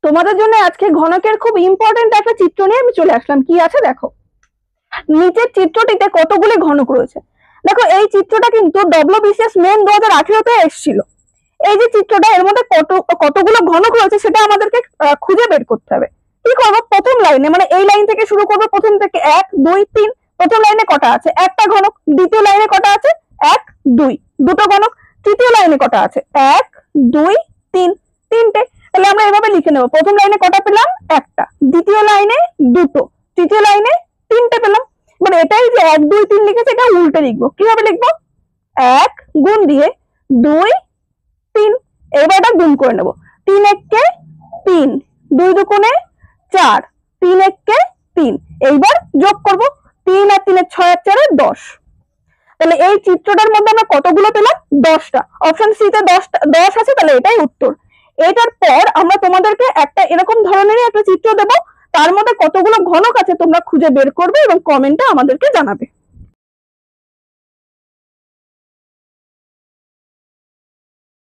তোমাদের জন্য আজকে ঘনকের খুব ইম্পর্টেন্ট একটা চিত্র নিয়ে আমি চলে আসলাম। কি আছে দেখো, নিচের চিত্রটিতে কতগুলি ঘনক রয়েছে। দেখো এই চিত্রটা কিন্তু ডব্লিউবিসিএস মেন 2018-তে এসেছিল। এই যে চিত্রটা, এর মধ্যে কতগুলো ঘনক রয়েছে সেটা আমাদেরকে খুঁজে বের করতে হবে। কি করবো, প্রথম লাইনে মানে এই লাইন থেকে শুরু করবো, প্রথম থেকে 1 2 3। প্রথম লাইনে কটা আছে? একটা ঘনক। দ্বিতীয় লাইনে কটা আছে? 1 2, দুটো ঘনক। তৃতীয় লাইনে কটা আছে? 1 2 3, তিনটে। তাহলে আমরা এভাবে লিখে নেবো, প্রথম লাইনে কটা পেলাম? একটা। দ্বিতীয় লাইনে দুটো। তৃতীয় লাইনে তিনটে পেলাম। মানে এটাই যে 1 2 3 লিখেছে, এটা উল্টে লিখবো। কিভাবে লিখবো? 1 গুণ দিয়ে 2 3, এবার এটা গুণ করে নেব। 3 1 3, 2 2 4, 3 1 3। এইবার যোগ করব, 3 আর 3 6 আর 4 10। তাহলে এই চিত্রটার মধ্যে আমরা কতগুলো পেলাম? 10টা। অপশন সি তে 10 আছে, তাহলে এটাই উত্তর। এটার পর আমরা তোমাদেরকে একটা এরকম ধরনেরই একটা চিত্র দেব, তার মধ্যে কতগুলো ঘনক আছে তোমরা খুঁজে বের করবে এবং কমেন্টে আমাদেরকে জানাবে।